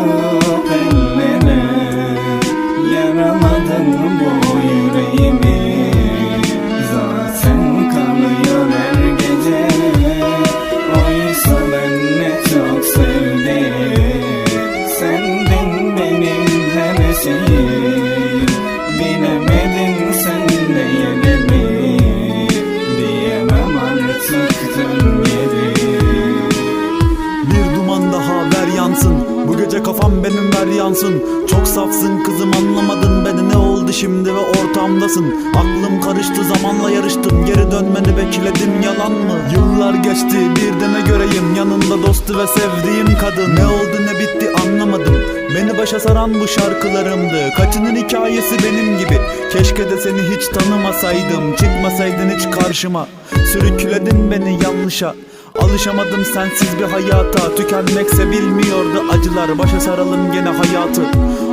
bırakıp ellere, yaramadın bu yüreğimi. Zaten kanıyor her gece, oysa ben ne çok sevdim. Sendin benim her şeyim, bilemedin sen de yerimi. Diyemem artık dön geri. Bir duman daha ver yansın, bu gece kafam benim ver yansın. Çok safsın kızım, anlamadın beni, ne oldu şimdi ve ortamdasın. Aklım karıştı, zamanla yarıştım, geri dönmeni bekledim, yalan mı? Yıllar geçti, bir de ne göreyim yanında dostu ve sevdiğim kadın. Ne oldu ne bitti anlamadım, beni başa saran bu şarkılarımdı. Kaçının hikayesi benim gibi, keşke de seni hiç tanımasaydım. Çıkmasaydın hiç karşıma, sürükledin beni yanlışa. Alışamadım sensiz bir hayata, tükenmekse bilmiyordu acılar. Başa saralım gene hayatı,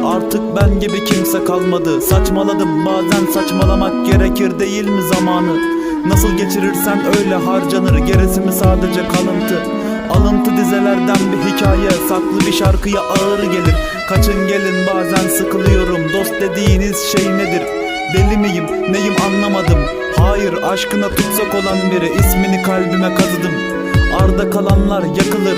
artık ben gibi kimse kalmadı. Saçmaladım, bazen saçmalamak gerekir değil mi zamanı? Nasıl geçirirsen öyle harcanır, gerisi mi sadece kalıntı? Alıntı dizelerden bir hikaye, saklı bir şarkıya ağır gelir. Kaçın gelin, bazen sıkılıyorum, dost dediğiniz şey nedir? Deli miyim neyim anlamadım. Hayır, aşkına tutsak olan biri, ismini kalbime kazıdım. Arda kalanlar yakılır,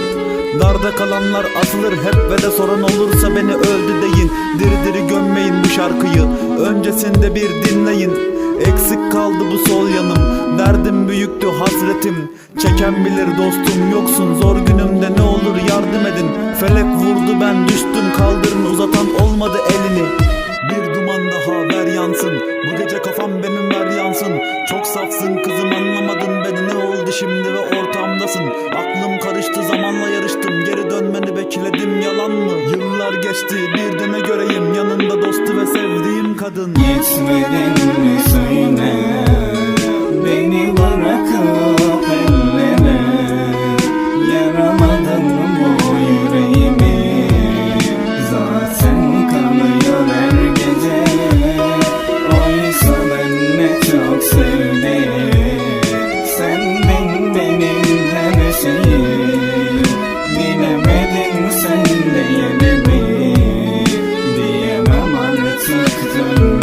darda kalanlar asılır hep ve de soran olursa beni öldü deyin. Diri diri gömmeyin bu şarkıyı, öncesinde bir dinleyin. Eksik kaldı bu sol yanım, derdim büyüktü hasretim. Çeken bilir dostum yoksun, zor günümde ne olur yardım edin. Felek vurdu ben düştüm, kaldırın uzatan olmadı elini. Bir duman daha ver yansın, bu gece kafam benim ver yansın. Çok safsın kızım, anlamadın beni, ne oldu şimdi ve ortamdasın. Aklım karıştı, zamanla yarıştım, geri dönmeni bekledim, yalan mı? Yıllar geçti, bir de ne göreyim yanında dostu ve sevdiğim kadın. Yetmedin mi söyle, beni bırakıp ellere, yaramadın bu yüreğimi. Zaten kanıyor her gece, oysa ben ne çok sevdim. Sendin benim her şeyim, bilemedin sen de yerimi. Diyemem artık dön